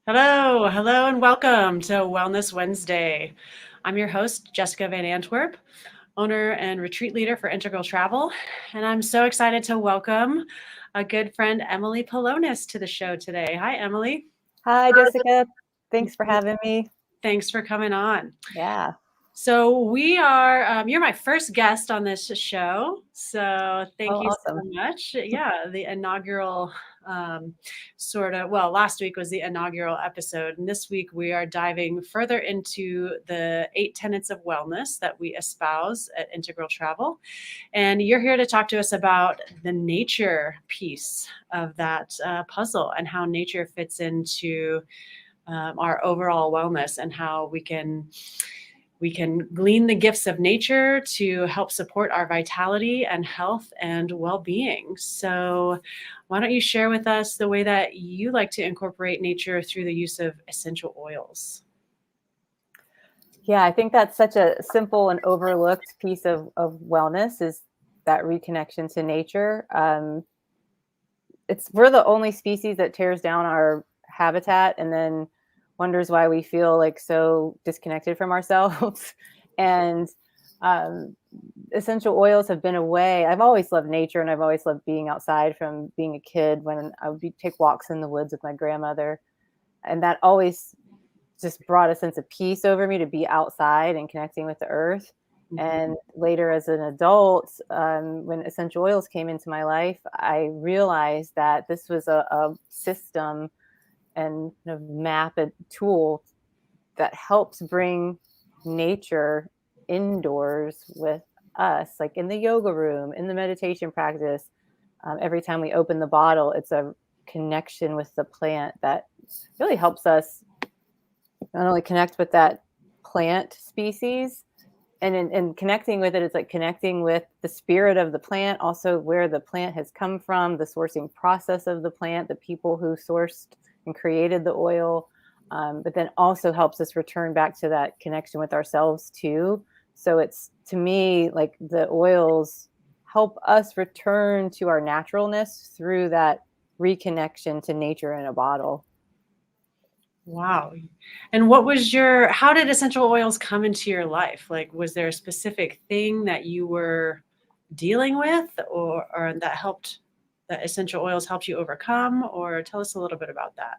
Hello, and welcome to Wellness Wednesday. I'm your host, Jessica Van Antwerp, owner and retreat leader for Integral Travel, and I'm so excited to welcome a good friend, Emily POLONUS, to the show today. Hi, Emily. Hi, Jessica. Thanks for having me. Thanks for coming on. Yeah. So we are, you're my first guest on this show. So thank Oh, you so awesome. much. Yeah, the inaugural last week was the inaugural episode. And this week we are diving further into the 8 tenets of wellness that we espouse at Integral Travel. And you're here to talk to us about the nature piece of that puzzle and how nature fits into our overall wellness and how we can glean the gifts of nature to help support our vitality and health and well-being. So why don't you share with us the way that you like to incorporate nature through the use of essential oils? Yeah, I think that's such a simple and overlooked piece of wellness is that reconnection to nature. We're the only species that tears down our habitat and then wonders why we feel like so disconnected from ourselves. And um, essential oils have been a way. I've always loved nature and I've always loved being outside from being a kid when I would take walks in the woods with my grandmother. And that always just brought a sense of peace over me to be outside and connecting with the earth. Mhm. And later, as an adult, when essential oils came into my life, I realized that this was a system and a map, a tool that helps bring nature indoors with us, like in the yoga room, in the meditation practice. Every time we open the bottle, it's a connection with the plant that really helps us not only connect with that plant species and in connecting with it, it's like connecting with the spirit of the plant, also where the plant has come from, the sourcing process of the plant, the people who sourced and created the oil, but then also helps us return back to that connection with ourselves too. So it's, to me, like the oils help us return to our naturalness through that reconnection to nature in a bottle. Wow. And how did essential oils come into your life? Like, was there a specific thing that you were dealing with or that essential oils helped you overcome? Or tell us a little bit about that.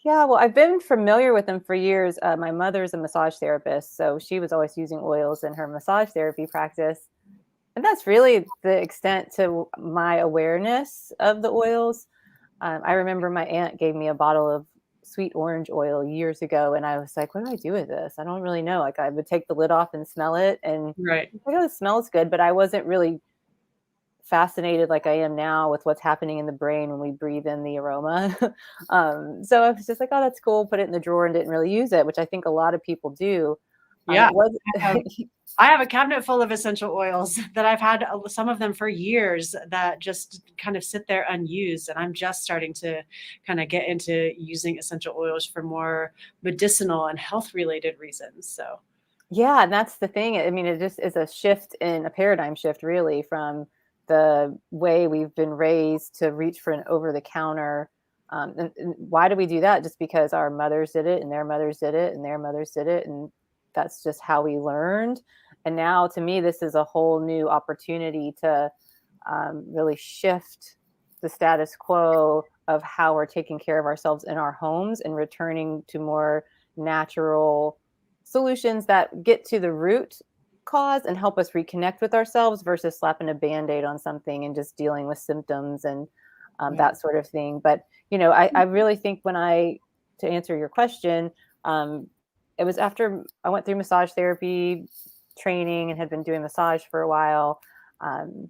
Yeah, well, I've been familiar with them for years. My mother's a massage therapist, so she was always using oils in her massage therapy practice. And that's really the extent to my awareness of the oils. I remember my aunt gave me a bottle of sweet orange oil years ago, and I was like, what do I do with this? I don't really know. Like, I would take the lid off and smell it, and Right. I go, it smells good, but I wasn't really fascinated like I am now with what's happening in the brain when we breathe in the aroma. So I was just like, oh, that's cool. Put it in the drawer and didn't really use it, which I think a lot of people do. Yeah. It was, I have I have a cabinet full of essential oils that I've had some of them for years that just kind of sit there unused. And I'm just starting to kind of get into using essential oils for more medicinal and health related reasons. So, yeah, and that's the thing. I mean, it just is a shift in a paradigm shift, really, from the way we've been raised to reach for an over the counter. And why do we do that? Just because our mothers did it and their mothers did it and their mothers did it. And that's just how we learned. And now, to me, this is a whole new opportunity to really shift the status quo of how we're taking care of ourselves in our homes and returning to more natural solutions that get to the root cause and help us reconnect with ourselves versus slapping a band-aid on something and just dealing with symptoms and yeah. that sort of thing. But I really think to answer your question, it was after I went through massage therapy training and had been doing massage for a while, um,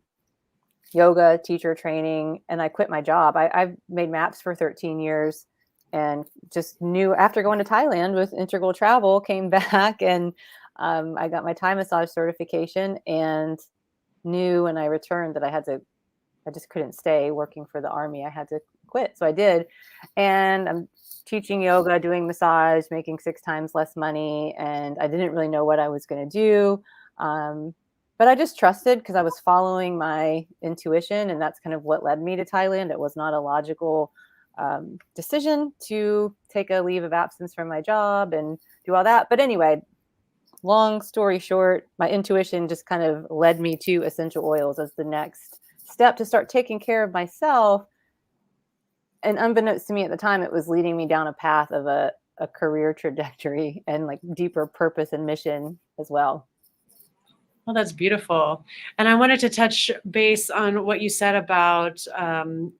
yoga teacher training, and I quit my job. I've made maps for 13 years and just knew after going to Thailand with Integral Travel, came back and I got my Thai massage certification and knew when I returned that I just couldn't stay working for the army. I had to quit. So I did. And I'm teaching yoga, doing massage, making 6 times less money. And I didn't really know what I was going to do. But I just trusted because I was following my intuition. And that's kind of what led me to Thailand. It was not a logical decision to take a leave of absence from my job and do all that. But anyway, long story short, my intuition just kind of led me to essential oils as the next step to start taking care of myself. And unbeknownst to me at the time, it was leading me down a path of a career trajectory and like deeper purpose and mission as well. Well, that's beautiful. And I wanted to touch base on what you said about,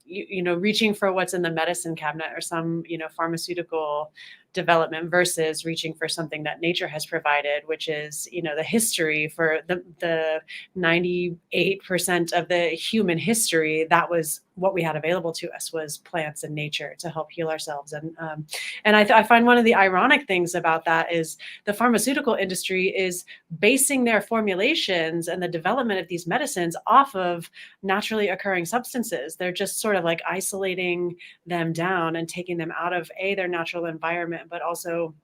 reaching for what's in the medicine cabinet or some, pharmaceutical development versus reaching for something that nature has provided, which is, the history for the 98% of the human history. That was what we had available to us, was plants and nature to help heal ourselves. And I find one of the ironic things about that is the pharmaceutical industry is basing their formulations and the development of these medicines off of naturally occurring substances. They're just sort of like isolating them down and taking them out of their natural environment, but also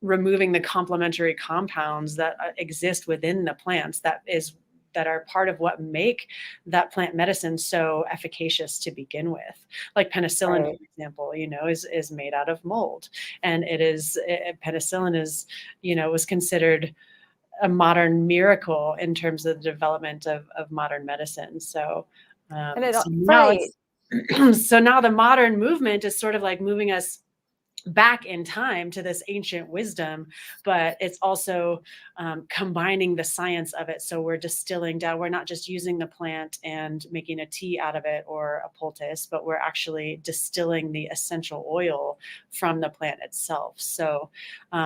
removing the complementary compounds that exist within the plants that are part of what make that plant medicine so efficacious to begin with. Like penicillin, Right. for example, is made out of mold. And penicillin is, was considered a modern miracle in terms of the development of modern medicine. So, And it, so now right. so now the modern movement is sort of like moving us back in time to this ancient wisdom, but it's also combining the science of it. So we're distilling down, we're not just using the plant and making a tea out of it or a poultice, but we're actually distilling the essential oil from the plant itself. So,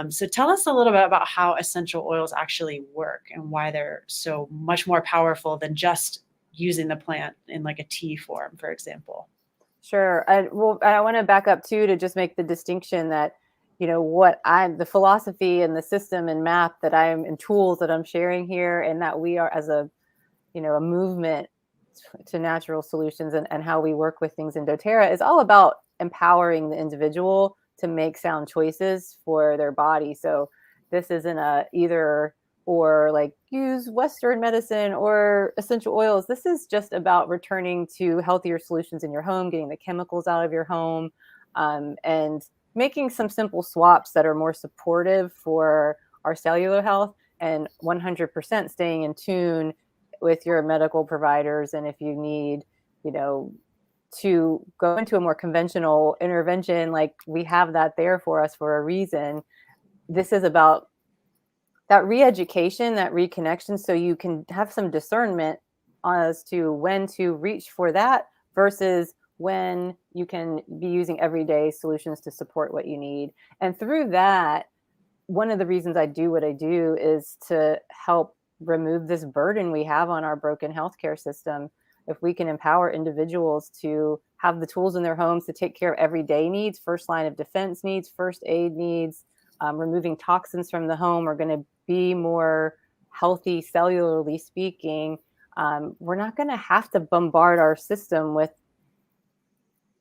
so tell us a little bit about how essential oils actually work and why they're so much more powerful than just using the plant in like a tea form, for example. Sure. I want to back up too to just make the distinction that, the philosophy and the system and map that and tools that I'm sharing here, and that we are as a movement to natural solutions and how we work with things in doTERRA is all about empowering the individual to make sound choices for their body. So this isn't a either or, like use Western medicine or essential oils. This is just about returning to healthier solutions in your home, getting the chemicals out of your home, and making some simple swaps that are more supportive for our cellular health, and 100% staying in tune with your medical providers. And if you need, to go into a more conventional intervention, like we have that there for us for a reason. This is about that re-education, that reconnection, so you can have some discernment as to when to reach for that versus when you can be using everyday solutions to support what you need. And through that, one of the reasons I do what I do is to help remove this burden we have on our broken healthcare system. If we can empower individuals to have the tools in their homes to take care of everyday needs, first line of defense needs, first aid needs, removing toxins from the home are going to be more healthy, cellularly speaking. We're not going to have to bombard our system with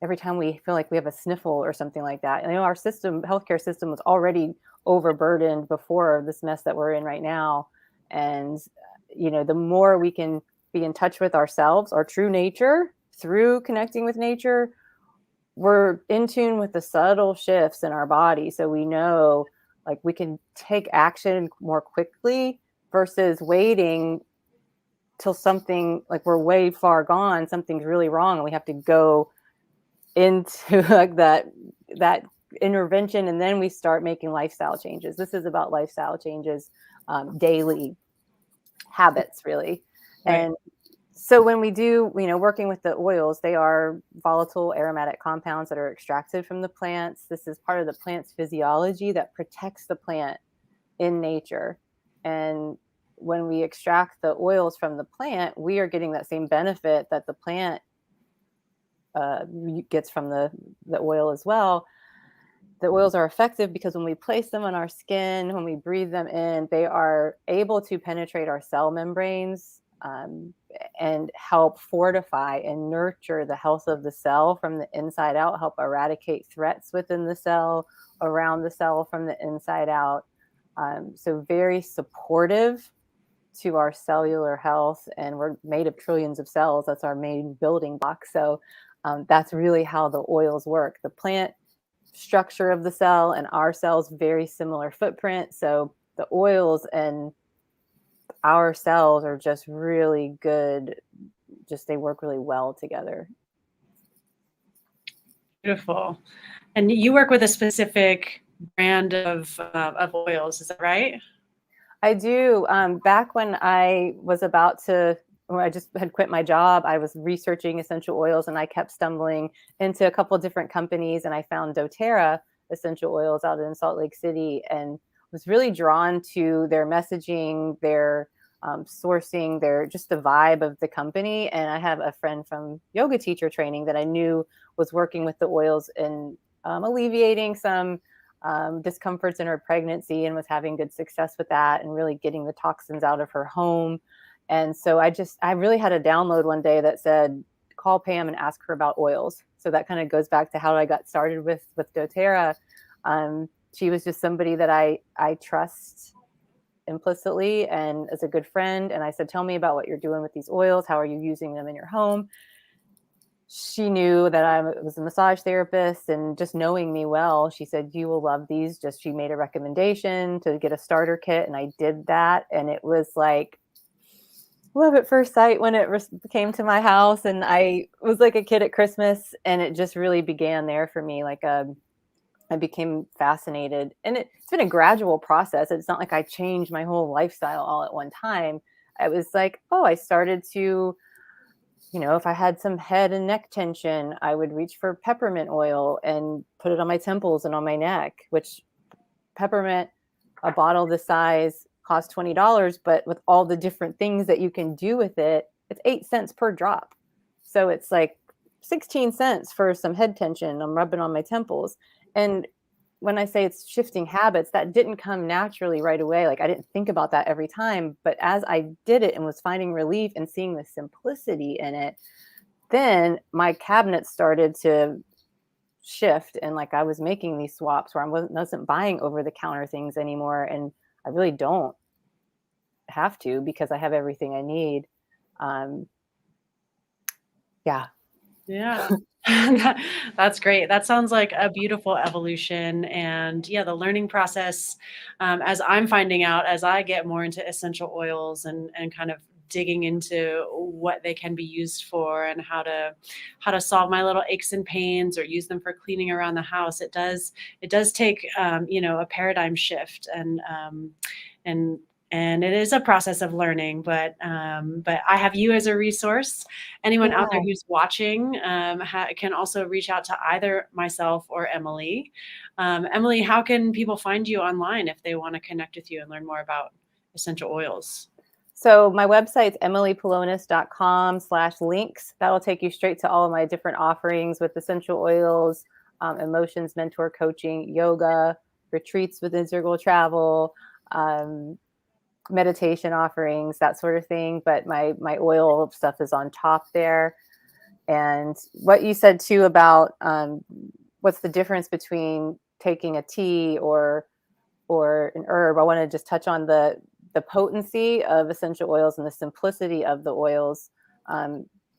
every time we feel like we have a sniffle or something like that. Our healthcare system was already overburdened before this mess that we're in right now. And, the more we can be in touch with ourselves, our true nature, through connecting with nature, we're in tune with the subtle shifts in our body. So we know, like, we can take action more quickly versus waiting till something, like we're way far gone, something's really wrong, and we have to go into like that intervention, and then we start making lifestyle changes. This is about lifestyle changes, daily habits, really. Right. And so when we do, working with the oils, they are volatile aromatic compounds that are extracted from the plants. This is part of the plant's physiology that protects the plant in nature. And when we extract the oils from the plant, we are getting that same benefit that the plant gets from the oil as well. The oils are effective because when we place them on our skin, when we breathe them in, they are able to penetrate our cell membranes, and help fortify and nurture the health of the cell from the inside out, help eradicate threats within the cell, around the cell from the inside out. So very supportive to our cellular health, and we're made of trillions of cells. That's our main building block. So That's really how the oils work. The plant structure of the cell and our cells, very similar footprint. So the oils and our cells are just really good. Just they work really well together. Beautiful. And you work with a specific brand of oils, is that right? I do. Back when I was when I just had quit my job, I was researching essential oils, and I kept stumbling into a couple of different companies, and I found doTERRA essential oils out in Salt Lake City, and was really drawn to their messaging, their sourcing, their just the vibe of the company. And I have a friend from yoga teacher training that I knew was working with the oils and alleviating some discomforts in her pregnancy, and was having good success with that and really getting the toxins out of her home. And so I really had a download one day that said, call Pam and ask her about oils. So that kind of goes back to how I got started with doTERRA. She was just somebody that I trust implicitly and as a good friend. And I said, tell me about what you're doing with these oils. How are you using them in your home? She knew that I was a massage therapist, and just knowing me well, she said, you will love these. She made a recommendation to get a starter kit, and I did that. And it was like love at first sight when it came to my house. And I was like a kid at Christmas, and it just really began there for me. I became fascinated, and it's been a gradual process. It's not like I changed my whole lifestyle all at one time. I was like, I started to, if I had some head and neck tension, I would reach for peppermint oil and put it on my temples and on my neck, which peppermint, a bottle this size, costs $20, but with all the different things that you can do with it, it's 8 cents per drop. So it's like 16 cents for some head tension. I'm rubbing on my temples. And when I say it's shifting habits, that didn't come naturally right away. Like I didn't think about that every time, but as I did it and was finding relief and seeing the simplicity in it, then my cabinet started to shift. And like I was making these swaps where I wasn't buying over the counter things anymore. And I really don't have to, because I have everything I need. Yeah. Yeah. That's great. That sounds like a beautiful evolution. And yeah, the learning process, as I'm finding out, as I get more into essential oils and kind of digging into what they can be used for and how to solve my little aches and pains or use them for cleaning around the house. It does take, a paradigm shift, and it is a process of learning, but I have you as a resource. Anyone out there who's watching can also reach out to either myself or Emily. Emily, how can people find you online if they want to connect with you and learn more about essential oils? So my website's emilypolonus.com/links. That'll take you straight to all of my different offerings with essential oils, emotions, mentor coaching, yoga, retreats with integral travel, meditation offerings, that sort of thing. But my oil stuff is on top there. And what you said too about what's the difference between taking a tea or an herb, I want to just touch on the potency of essential oils and the simplicity of the oils.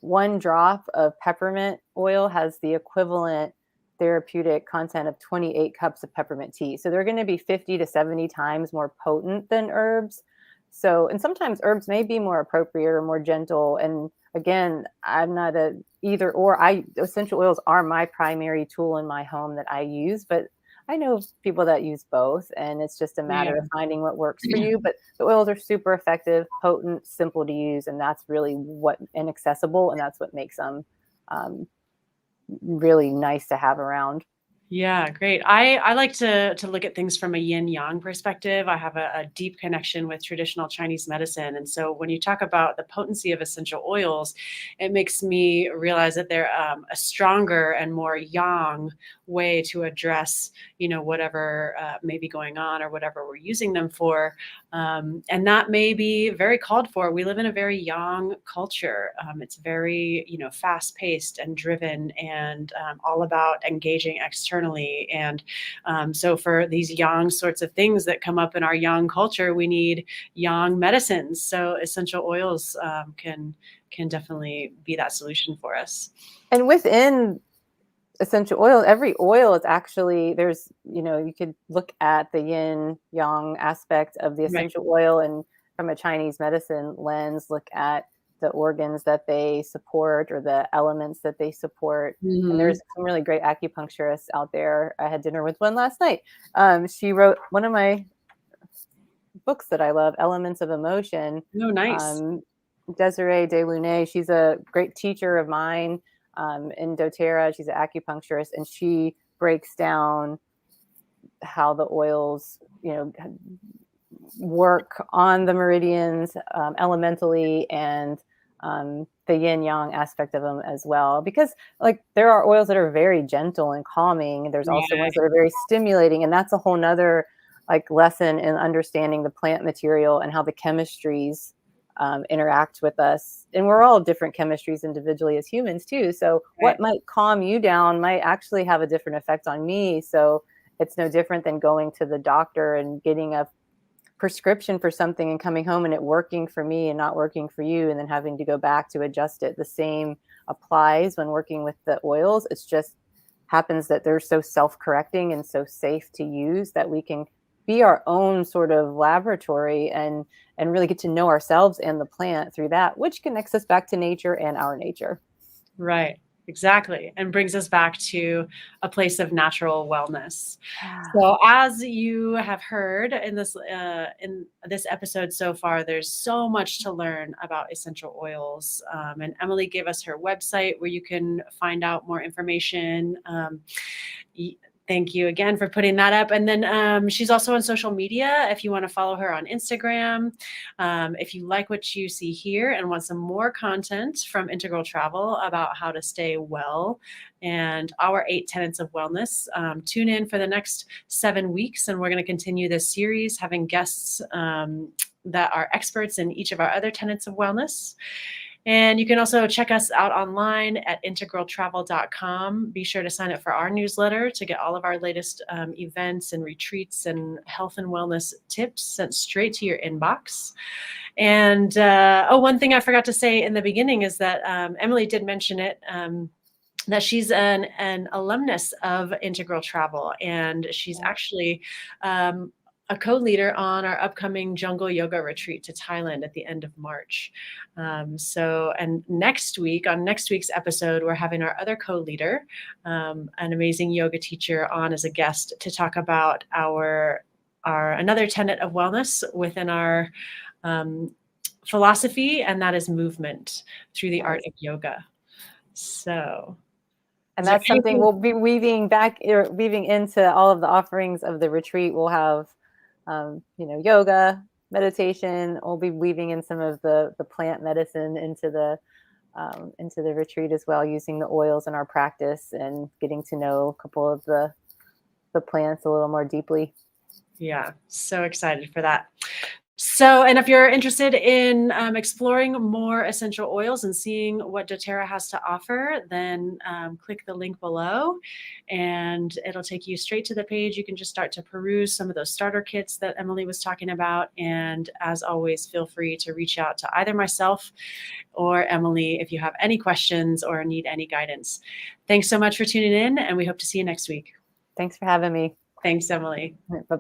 1 drop of peppermint oil has the equivalent therapeutic content of 28 cups of peppermint tea. So they're going to be 50 to 70 times more potent than herbs. So, and sometimes herbs may be more appropriate or more gentle. And again, I'm not a either or. Essential oils are my primary tool in my home that I use, but I know people that use both, and it's just a matter of finding what works for you. But the oils are super effective, potent, simple to use, and that's really and accessible, and that's what makes them really nice to have around. Yeah, great. I like to look at things from a yin yang perspective. I have a deep connection with traditional Chinese medicine. And so when you talk about the potency of essential oils, it makes me realize that they're a stronger and more yang way to address, whatever may be going on or whatever we're using them for. And that may be very called for. We live in a very yang culture. It's very, fast paced and driven and all about engaging externally. And so for these yang sorts of things that come up in our yang culture, we need yang medicines. So essential oils can can definitely be that solution for us. And within essential oil, every oil is actually, there's, you could look at the yin yang aspect of the Right. essential oil, and from a Chinese medicine lens, look at the organs that they support or the elements that they support. And there's some really great acupuncturists out there. I had dinner with one last night. She wrote one of my books that I love, Elements of Emotion. Oh, nice. Desiree Delaunay, she's a great teacher of mine in doTERRA. She's an acupuncturist, and she breaks down how the oils, work on the meridians elementally, and the yin yang aspect of them as well. Because like there are oils that are very gentle and calming. There's also ones that are very stimulating, and that's a whole nother like lesson in understanding the plant material and how the chemistries interact with us. And we're all different chemistries individually as humans too. So what might calm you down might actually have a different effect on me. So it's no different than going to the doctor and getting a prescription for something and coming home and it working for me and not working for you, and then having to go back to adjust it. The same applies when working with the oils. It's just happens that they're so self-correcting and so safe to use that we can be our own sort of laboratory and really get to know ourselves and the plant through that, which connects us back to nature and our nature. Right. Exactly. And brings us back to a place of natural wellness. So as you have heard in this episode so far, there's so much to learn about essential oils. And Emily gave us her website where you can find out more information. Thank you again for putting that up. And then she's also on social media if you want to follow her on Instagram. If you like what you see here and want some more content from Integral Travel about how to stay well and our 8 tenets of wellness, tune in for the next 7 weeks. And we're going to continue this series having guests that are experts in each of our other tenets of wellness. And you can also check us out online at integraltravel.com. Be sure to sign up for our newsletter to get all of our latest events and retreats and health and wellness tips sent straight to your inbox. And one thing I forgot to say in the beginning is that Emily did mention it, that she's an alumnus of Integral Travel, and she's actually a co-leader on our upcoming jungle yoga retreat to Thailand at the end of March. And next week, on next week's episode, we're having our other co-leader, an amazing yoga teacher, on as a guest to talk about our another tenet of wellness within our philosophy, and that is movement through the art of yoga. So. And that's something we'll be weaving into all of the offerings of the retreat. We'll have yoga, meditation. We'll be weaving in some of the plant medicine into the retreat as well, using the oils in our practice and getting to know a couple of the plants a little more deeply. Yeah, so excited for that. So, and if you're interested in exploring more essential oils and seeing what doTERRA has to offer, then click the link below and it'll take you straight to the page. You can just start to peruse some of those starter kits that Emily was talking about. And as always, feel free to reach out to either myself or Emily if you have any questions or need any guidance. Thanks so much for tuning in, and we hope to see you next week. Thanks for having me. Thanks, Emily. Bye-bye.